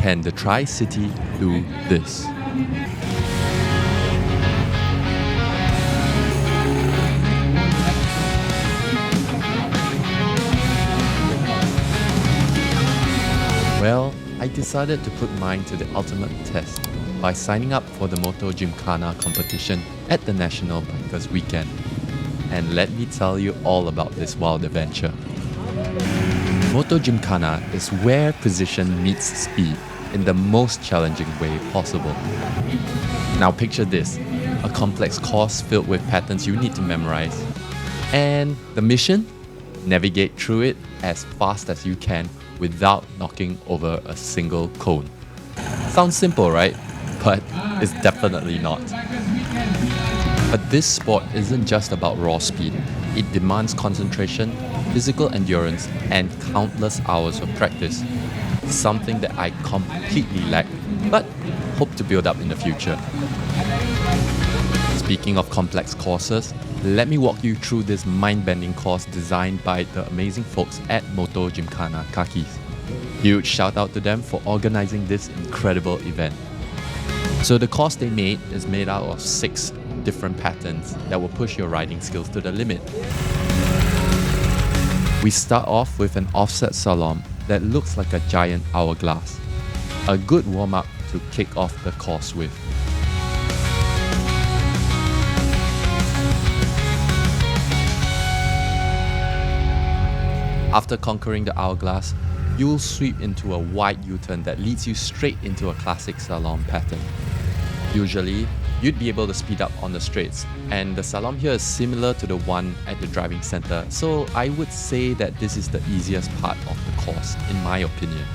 can the Tricity do this? Well, I decided to put mine to the ultimate test by signing up for the Moto Gymkhana competition at the National Bikers Weekend. And let me tell you all about this wild adventure. Moto Gymkhana is where precision meets speed in the most challenging way possible. Now picture this, a complex course filled with patterns you need to memorize. And the mission? Navigate through it as fast as you can without knocking over a single cone. Sounds simple, right? But it's definitely not. But this sport isn't just about raw speed. It demands concentration, physical endurance, and countless hours of practice. Something that I completely lack, but hope to build up in the future. Speaking of complex courses, let me walk you through this mind-bending course designed by the amazing folks at Moto Gymkhana Kakis. Huge shout out to them for organizing this incredible event. So the course they made is made out of 6 different patterns that will push your riding skills to the limit. We start off with an offset slalom that looks like a giant hourglass. A good warm-up to kick off the course with. After conquering the hourglass, you'll sweep into a wide U-turn that leads you straight into a classic slalom pattern. Usually, you'd be able to speed up on the straights, and the slalom here is similar to the one at the driving center, so I would say that this is the easiest part of the course, in my opinion.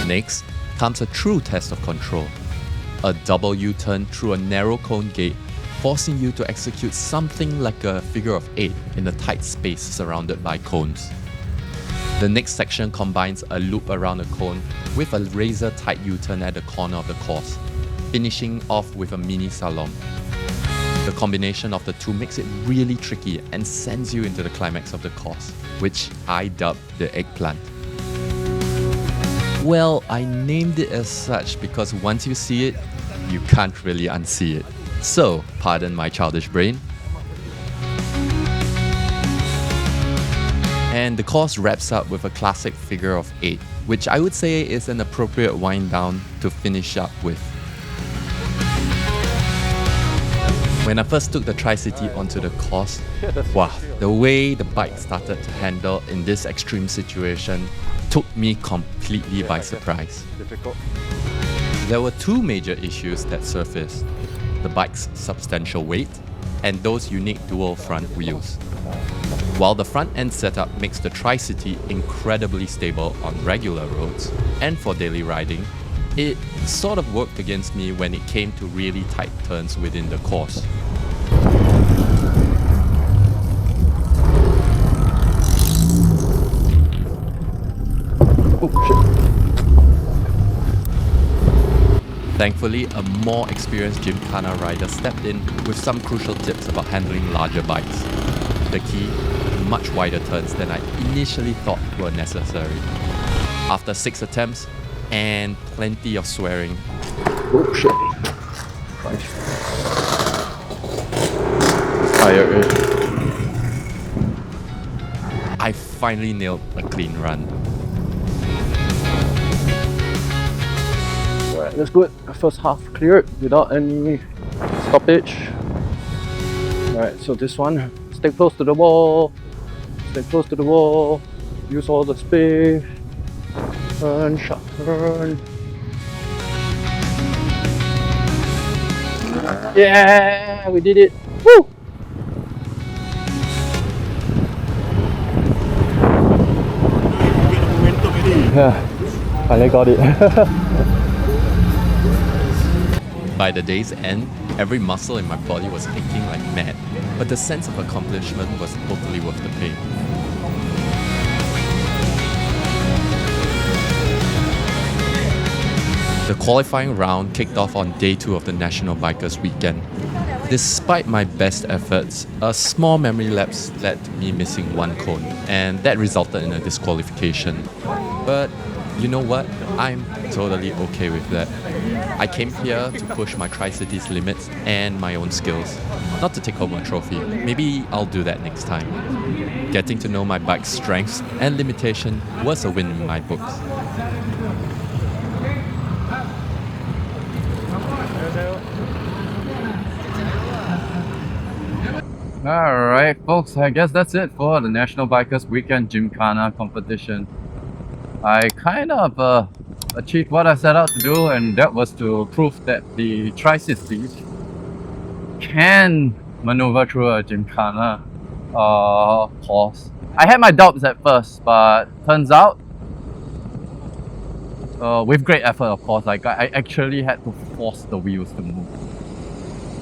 Next comes a true test of control. A double U-turn through a narrow cone gate, forcing you to execute something like a figure of 8 in a tight space surrounded by cones. The next section combines a loop around a cone with a razor-tight U-turn at the corner of the course, finishing off with a mini slalom. The combination of the two makes it really tricky and sends you into the climax of the course, which I dubbed the eggplant. Well, I named it as such because once you see it, you can't really unsee it. So, pardon my childish brain. And the course wraps up with a classic figure of 8, which I would say is an appropriate wind down to finish up with. When I first took the Tricity onto the course, wow, the way the bike started to handle in this extreme situation took me completely by surprise. There were 2 major issues that surfaced: the bike's substantial weight and those unique dual front wheels. While the front end setup makes the Tricity incredibly stable on regular roads and for daily riding, it sort of worked against me when it came to really tight turns within the course. Oh shit. Thankfully, a more experienced Gymkhana rider stepped in with some crucial tips about handling larger bikes. The key, much wider turns than I initially thought were necessary. After 6 attempts and plenty of swearing, oh shit, I finally nailed a clean run. Alright, that's good. First half cleared without any stoppage. Alright, so this one, stay close to the wall, use all the space, turn, sharp turn. Yeah, we did it! Woo! Yeah, finally got it. By the day's end, every muscle in my body was aching like mad, but the sense of accomplishment was totally worth the pain. The qualifying round kicked off on day 2 of the National Bikers Weekend. Despite my best efforts, a small memory lapse led to me missing 1 cone, and that resulted in a disqualification. But you know what? I'm totally okay with that. I came here to push my Tricity's limits and my own skills, not to take home a trophy. Maybe I'll do that next time. Getting to know my bike's strengths and limitation was a win in my books. Alright folks, I guess that's it for the National Bikers Weekend Gymkhana competition. I kind of achieved what I set out to do, and that was to prove that the Tricity can maneuver through a Gymkhana course. I had my doubts at first, but turns out with great effort, of course, like I actually had to force the wheels to move.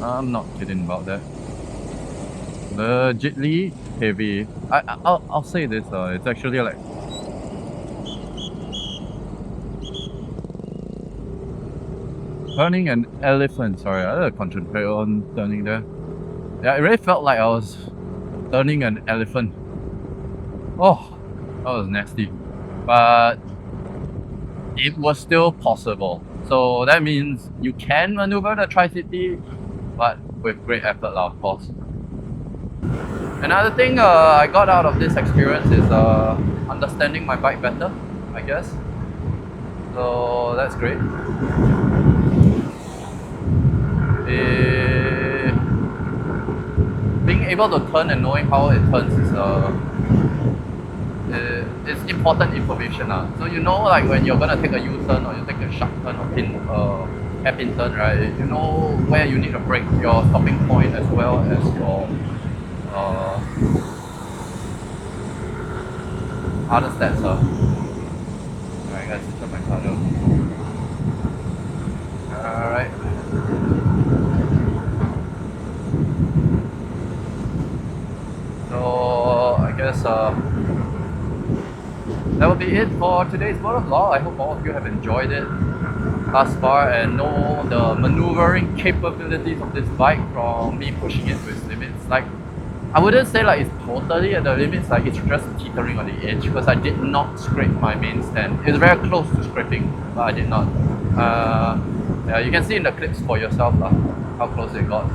I'm not kidding about that. Legitly heavy. I'll say this, it's actually like turning an elephant. Sorry, I had to concentrate on turning there. Yeah, it really felt like I was turning an elephant. Oh, that was nasty. But it was still possible. So that means you can maneuver the Tricity, but with great effort, of course. Another thing I got out of this experience is understanding my bike better, I guess. So that's great. Being able to turn and knowing how it turns is important information. So you know, like when you're gonna take a U-turn or you take a sharp turn or hairpin turn, right? You know where you need to brake, your stopping point, as well as your other stats. Alright guys, set my car down. Alright. So I guess that will be it for today's motovlog. I hope all of you have enjoyed it thus far and know the maneuvering capabilities of this bike from me pushing it to its limits. Like, I wouldn't say like it's totally at the limits, like it's just teetering on the edge, because I did not scrape my main stand. It's very close to scraping, but I did not. Yeah, you can see in the clips for yourself how close it got.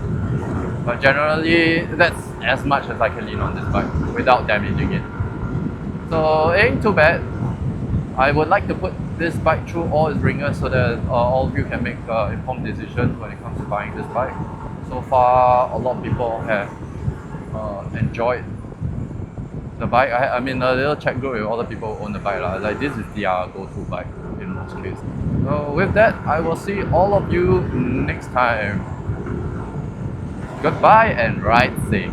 But generally, that's as much as I can lean on this bike without damaging it. So it ain't too bad. I would like to put this bike through all its ringers so that all of you can make informed decisions when it comes to buying this bike. So far, a lot of people have enjoyed the bike. I'm in a little chat group with all the people who own the bike. Like, this is their go-to bike in most cases. So with that, I will see all of you next time. Goodbye and ride safe.